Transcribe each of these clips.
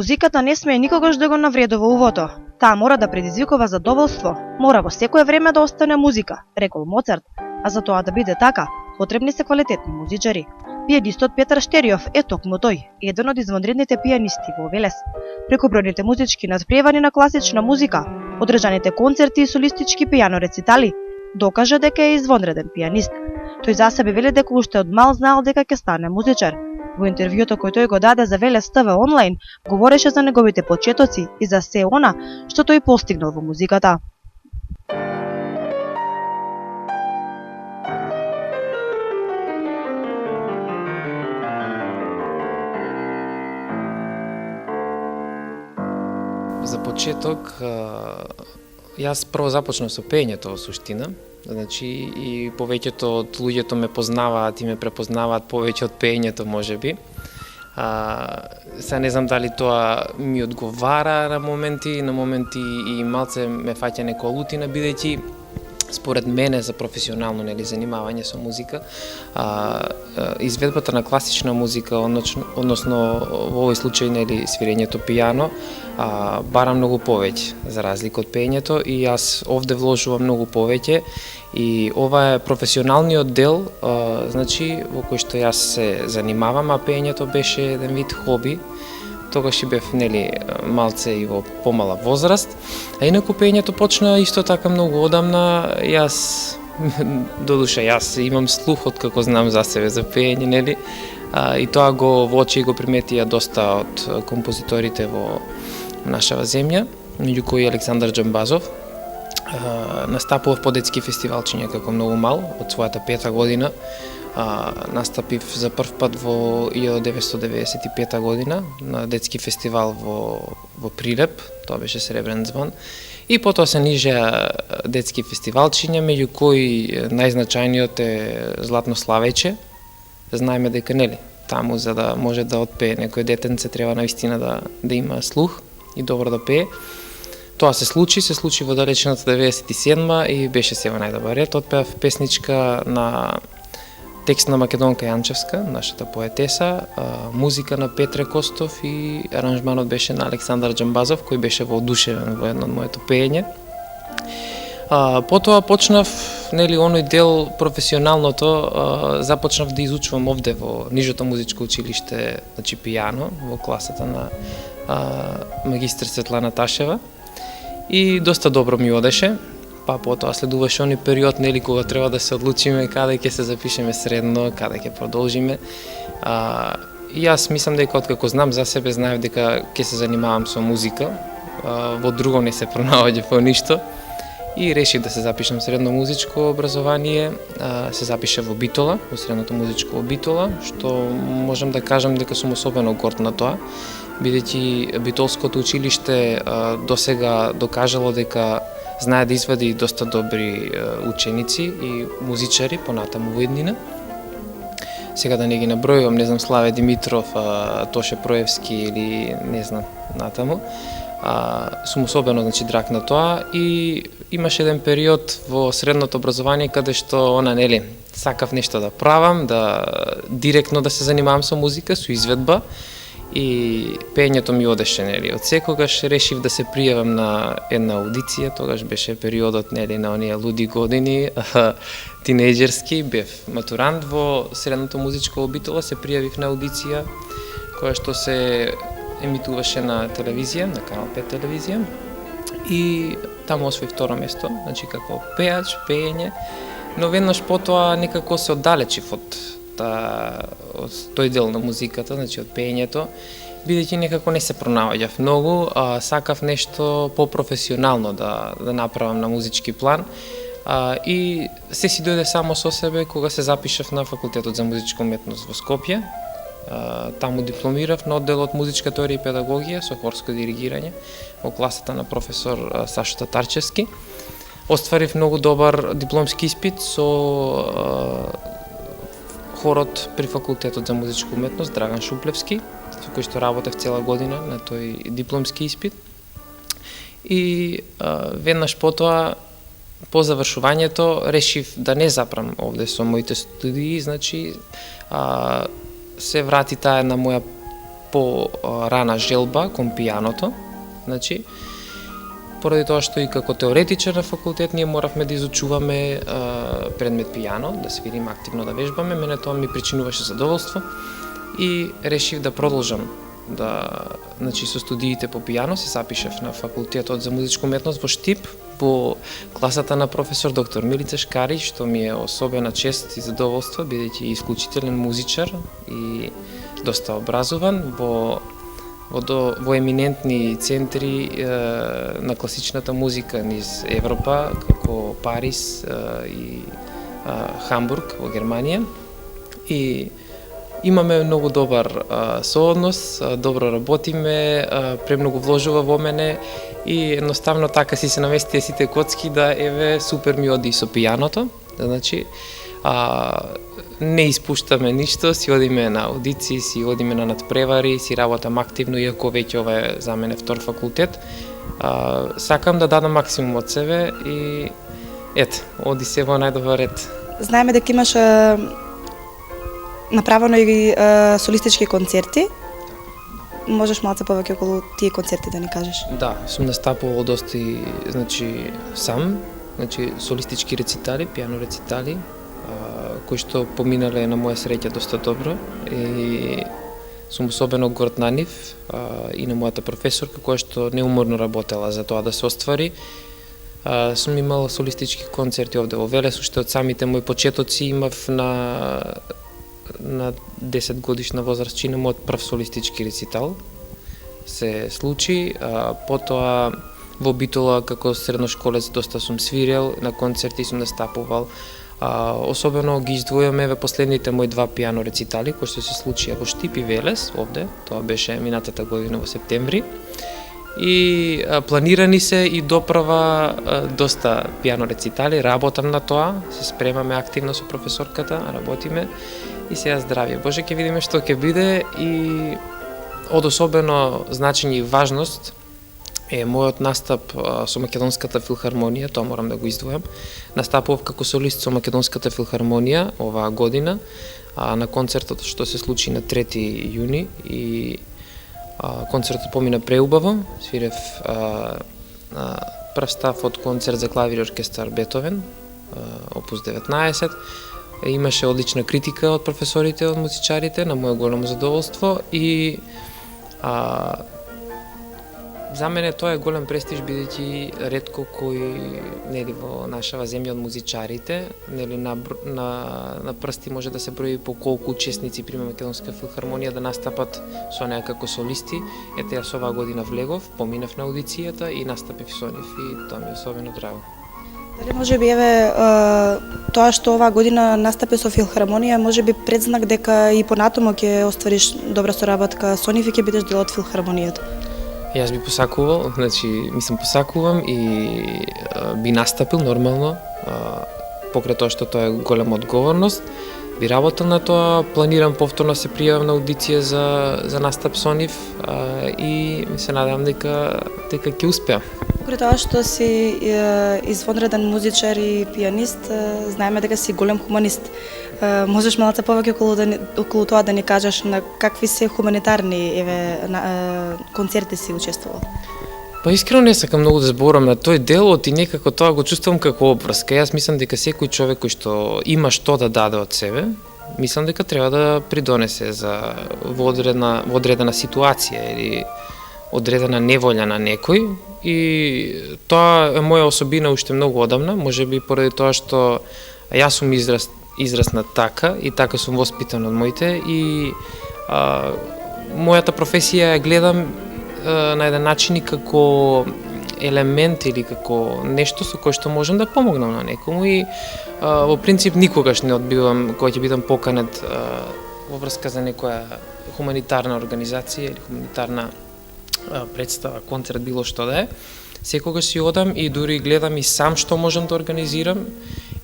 Музиката не смее никогаш да го навредува увото. Таа мора да предизвикува задоволство, мора во секое време да остане музика, рекол Моцарт, а за тоа да биде така, потребни се квалитетни музичари. Пианистот Петар Штериов е токму тој, еден од извонредните пианисти во Велес. Преку бројните музички надпревари на класична музика, одржаните концерти и солистички пијано рецитали, докажа дека е извонреден пианист. Тој за себе вели дека уште од мал знаел дека ќе стане музичар. Во интервјуто кој тој го даде за Велес ТВ онлайн, говореше за неговите почетоци и за се она што тој постигнал во музиката. За почеток, јас прво започнав со пеењето во суштина. Значи, и повеќето од луѓето ме познаваат и ме препознаваат повеќе од пеењето, можеби. Сега не знам дали тоа ми одговара на моменти и малце ме фаќа некоја лутина, бидејќи според мене за професионално занимавање со музика, изведбата на класична музика, односно во овој случај свирењето пијано, бара многу повеќе за разлика од пеењето и јас овде вложувам многу повеќе и ова е професионалниот дел, значи во кој што јас се занимавам, а пеењето беше еден вид хоби. Тогаш и бев малце и во помала возраст, а инаку пеењето почна исто така многу одамна. Јас имам слух од како знам за себе за пеење, и тоа го воочи и го приметија доста од композиторите во нашава земја, меѓу кои Александар Џамбазов. Настапував по детски фестивалчиња како многу мал, од својата 5-та година. Настапив за прв пат во 1995 година на детски фестивал во Прилеп, тоа беше Сребрен звон. И потоа се нижеа детски фестивалчиња, меѓу кои најзначајниот е Златно славеќе. Знаеме дека таму за да може да отпее некој детенце треба наистина да има слух и добро да пее. Тоа се случи во далечната 97-ма и беше се во најдобар ред. Отпеав песничка на текст на Македонка Јанчевска, нашата поетеса, музика на Петре Костов и аранжманот беше на Александар Џамбазов, кој беше воодушевен во едно од моето пеење. Потоа почнав, оној дел професионалното, започнав да изучувам овде во Нижото музичко училиште, значи пијано, во класата на магистр Светлана Ташева и доста добро ми одеше. Па потоа следуваше оној период, кога треба да се одлучиме каде ќе се запишеме средно, каде ќе продолжиме. И јас мислам дека откако знам за себе, знаев дека ќе се занимавам со музика, во друго не се пронаоѓа во ништо. И решив да се запишам средно музичко образование, се запишав во Битола, во средното музичко во Битола, што можам да кажам дека сум особено горд на тоа, бидејќи Битолското училиште досега докажало дека знае да извади доста добри ученици и музичари понатаму во иднина. Сега да не ги набројувам, не знам, Славе Димитров, Тоше Проевски или не знам натаму. Сум особено драг на тоа и имаше еден период во средното образование каде што сакав нешто да правам, директно да се занимавам со музика, со изведба. И пеењето ми одеше, од секогаш решив да се пријавам на една аудиција, тогаш беше периодот, на оние луди години, тинејџерски, бев матурант во средното музичко во Битола, се пријавив на аудиција која што се емитуваше на телевизија, на Канал 5 телевизија, и таму освоив второ место, значи како пеач, пеење, но веднаш потоа некако се оддалечив од тој дел на музиката, значи од пеењето, бидејќи некако не се пронаоѓав многу, сакав нешто попрофесионално да направам на музички план, и се си дојде само со себе кога се запишав на факултетот за музичка уметност во Скопје. Таму дипломирав на одделот музичка теорија и педагогија со хорско диригирање во класата на професор Сашо Татарчевски. Остварив многу добар дипломски испит со хорот при факултетот за музичка уметност Драган Шуплевски, со кој што работев цела година на тој дипломски испит. И веднаш потоа, по завршувањето, решив да не запрам овде со моите студии, значи се врати таа една моја по-рана желба кон пијаното. Значи, поради тоа што и како теоретичар на факултет ние моравме да изучуваме предмет пијано, да свириме активно, да вежбаме, мене тоа ми причинуваше задоволство и решив да продолжам значи со студиите по пијано се запишав на факултетот за музичка уметност во Штип по класата на професор доктор Милица Шкари, што ми е особена чест и задоволство бидејќи исклучителен музичар и доста образован во еминентни центри на класичната музика низ Европа, како Париз и Хамбург во Германија. И имаме многу добар сооднос, добро работиме, премногу вложува во мене и едноставно така си се наместија сите коцки да еве супер ми оди со пијаното. Значи, не испуштаме ништо, си одиме на аудиции, си одиме на надпревари, си работам активно, иако веќе ова е за мене втор факултет. Сакам да дадам максимум од себе и ете, оди се во најдобар ред. Знаеме дека имаш направено и солистички концерти. Можеш малце повеќе околу тие концерти да ни кажеш? Да, сум настапувал доста значи сам, значи солистички рецитали, пијано рецитали, кои што поминале на моја среќа доста добро и сум особено горд на нив и на мојата професорка која што неуморно работела за тоа да се оствари. Сум имал солистички концерти овде во Велес, уште од самите мои почетоци имав на 10 годишна возраст чина мојот прв солистички рецитал се случи, потоа во Битола како средношколец доста сум свирел, на концерти сум настапувал. Особено ги издвојувам еве последните мои два пијано рецитали кои што се случија во Штип и Велес овде, тоа беше минатата година во септември. И планирани се и доправа доста пијано рецитали, работам на тоа, се спремаме активно со професорката, работиме и сега здравје Боже, ќе видиме што ќе биде. И од особено значење и важност е мојот настап со Македонската филхармонија, тоа морам да го издвојам. Настапував како солист со Македонската филхармонија оваа година на концертот што се случи на 3 јуни и концертот помина преубаво. Свирев прв став од концерт за клавир и оркестар Бетовен, опус 19. Имаше одлична критика од професорите, од музичарите, на моје големо задоволство и за мене тоа е голем престиж бидејќи ретко кој нели во нашава земја од музичарите, нели на прсти може да се брои по колку учесници прима Македонска филхармонија да настапат со неа како солисти. Ете јас оваа година влегов, поминав на аудицијата и настапив со нив и тоа ми е особено драго. Дали може би еве тоа што оваа година настапи со филхармонија може би предзнак дека и понатаму ќе оствариш добра соработка со нив и ќе бидеш дел од филхармонијата? Јас би посакувал, значи, мислам посакувам и би настапил нормално, покрај тоа што тоа е голема одговорност, би работел на тоа, планирам повторно се пријавам на аудиција за настап со нив и се надевам дека ќе успеам. Покрај тоа што си извонреден музичар и пијанист, знаеме дека си голем хуманист. Можеш малце повеќе околу тоа да ни кажеш на какви се хуманитарни концерти си учествувал? Па искрено не сакам многу да зборам на тој делот и некако тоа го чувствувам како обврска. Јас мислам дека секој човек кој што има што да даде од себе, мислам дека треба да придонесе во одредена ситуација или одредена неволја на некој и тоа е моја особина уште многу одамна, можеби поради тоа што јас сум израсна така и така сум воспитан од моите и мојата професија ја гледам на еден начин и како елемент или како нешто со кое што можам да помогнам на некому и во принцип никогаш не одбивам кога ќе бидам поканет во врска за некоја хуманитарна организација или хуманитарна представа, концерт, било што да е. Секогаш си одам и дури гледам и сам што можам да организирам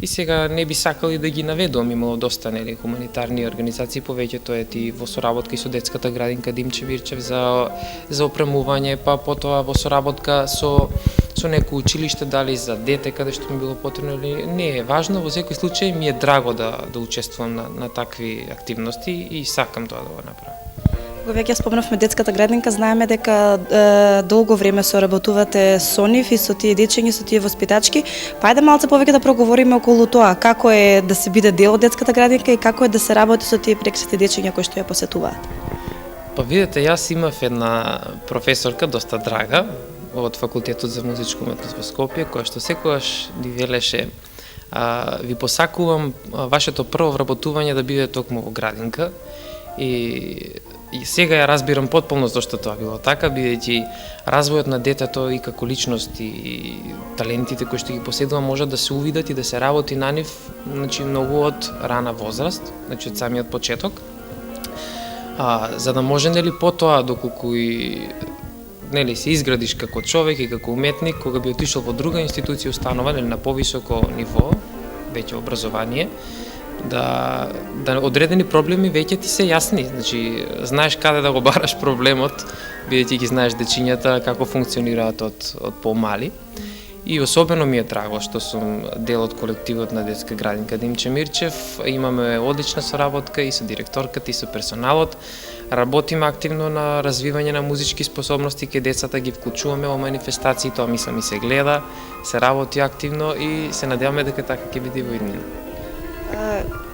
и сега не би сакал и да ги наведувам, имало доста нели хуманитарни организации, повеќето е ти во соработка и со детската градинка Димче Вирчев за опремување, па потоа во соработка со некој училиште, дали за дете каде што ми било потребно или не е важно, во секој случај ми е драго да учествувам на такви активности и сакам тоа да го направам. Кога веќе спомнавме детската градинка, знаеме дека долго време соработувате со нив и со тие дечиња, со тие воспитачки. Па ајде малце повеќе да проговориме околу тоа, како е да се биде дел од детската градинка и како е да се работи со тие прексите дечиња кои што ја посетуваат. Па видете, јас имав една професорка доста драга од факултетот за музичка уметност во Скопје, која што секогаш ни велеше: ви посакувам вашето прво вработување да биде токму во градинка. И сега ја разбирам потполно зашто тоа било така, бидејќи развојот на детето и како личност и талентите кои што ги поседува можат да се увидат и да се работи на нив, значи многу од рана возраст, значи од самиот почеток. За да може потоа доколку и се изградиш како човек и како уметник, кога би отишол во друга институција, установа на повисоко ниво, веќе образование, да одредени проблеми веќе ти се јасни, значи знаеш каде да го бараш проблемот, бидејќи ги знаеш дечињата како функционираат од помали. И особено ми е драго што сум дел од колективот на детска градинка Димче Мирчев. Имаме одлична соработка и со директорката и со персоналот. Работиме активно на развивање на музички способности кај децата, ги вклучуваме во манифестации, тоа мислам и се гледа, се работи активно и се надеваме дека така ќе биде во иднина.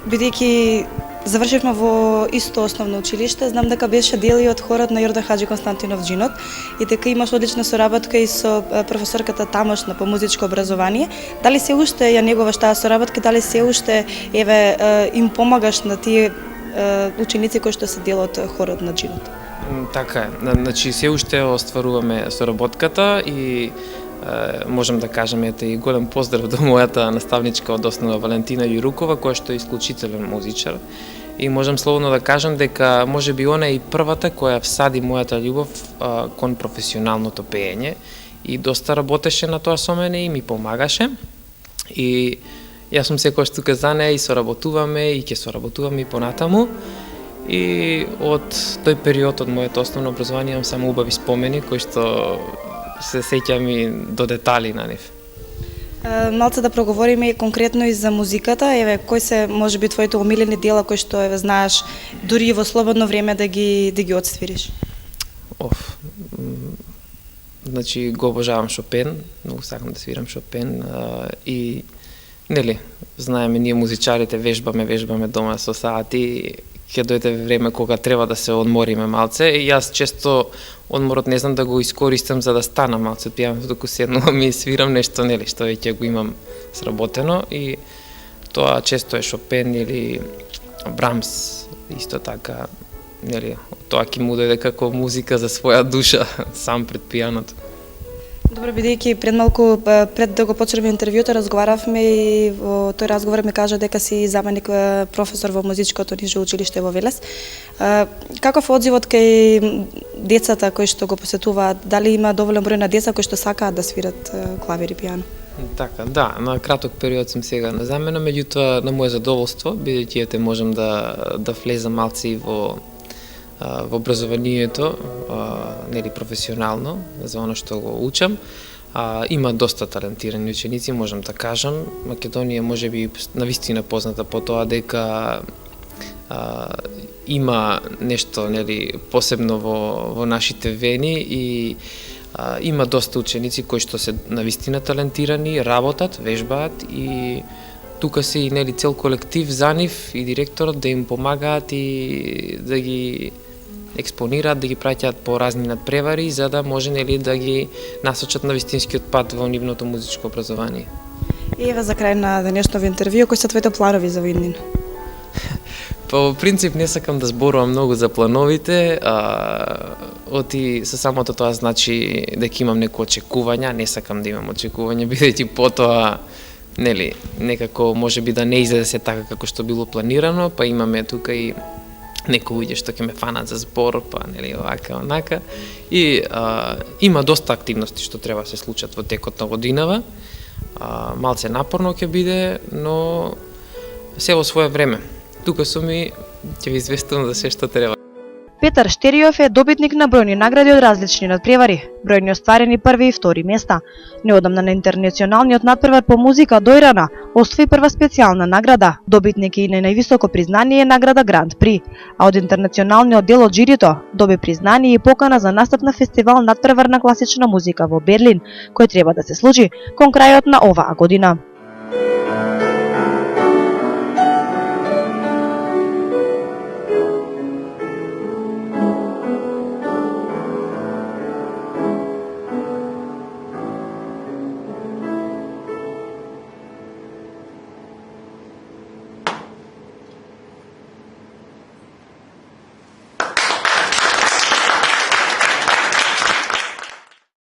Бидејќи завршивме во исто основно училиште, знам дека беше дел и од хорот на Јордан Хаџи Константинов Џинот и дека имаш одлична соработка и со професорката тамошна по музичко образование. Дали се уште ја негуваш таа соработка, дали се уште им помагаш на тие ученици кои што се дел од хорот на Џинот? Така е. Значи се уште остваруваме соработката и можам да кажам и голем поздрав до мојата наставничка од основа Валентина Јурукова, која што е исклучителен музичар. И можам слободно да кажам дека можеби она е и првата која всади мојата љубов кон професионалното пеење и доста работеше на тоа со мене и ми помагаше. И јас сум секогаш тука за неа и соработуваме и ќе соработуваме и понатаму. И од тој период од моето основно образование имам само убави спомени кои што се сеќам и до детали на нив. Малце да проговориме и конкретно и за музиката. Кои се можеби твоите омилени дела кои што знаеш дури и во слободно време да ги отсвириш? Значи го обожавам Шопен, многу сакам да свирам Шопен и знаеме ние музичарите вежбаме дома со сати. Ќе дојде време кога треба да се одмориме малце и јас често одморот не знам да го искористам за да стана малце од пијаното, докато седнувам и свирам нешто што веќе го имам сработено и тоа често е Шопен или Брамс, исто така, тоа ќе му дојде како музика за своја душа сам пред пијаното. Добро, бидејќи пред да го почнеме интервјуто разговаравме и во тој разговор ми кажа дека си заменик професор во музичкото ниже училиште во Велес. Каков е одзивот кај децата кои што го посетуваат? Дали има доволен број на деца кои што сакаат да свират клавир и пијано? Така, да, на краток период сум сега на замена, меѓутоа на моје задоволство, бидејќи можам да влезам малце и во образованието, професионално, за оно што го учам. Има доста талентирани ученици, можам да кажам. Македонија можеби навистина позната по тоа дека има нешто посебно во нашите вени и има доста ученици кои што се навистина талентирани, работат, вежбаат и тука се и цел колектив за нив и директорот да им помагаат и да ги експонираат, да ги праќаат по разни надпревари за да може да ги насочат на вистинскиот пат во нивното музичко образование. И за крај на денешното интервју, кои се твоите планови за иднина? По принцип не сакам да зборувам многу за плановите, оти со самото тоа значи дека имам некои очекувања, не сакам да имам очекувања, бидејќи потоа некако можеби да не излезе се така како што било планирано, па имаме тука и некои луѓе што ќе ме фанат за збор, па овака, онака. И има доста активности што треба да се случат во текот на годинава. Малце напорно ќе биде, но се во свое време. Тука сум и ќе ви известувам за се што треба. Петар Штериов е добитник на бројни награди од различни надпревари, бројни остварени први и втори места. Неодамна на интернационалниот надпревар по музика Дојрана освои прва специјална награда, добитник и на највисоко признание е награда Гранд При, а од интернационалниот дел од жирито доби признание и покана за настап на фестивал надпревар на класична музика во Берлин, кој треба да се случи кон крајот на оваа година.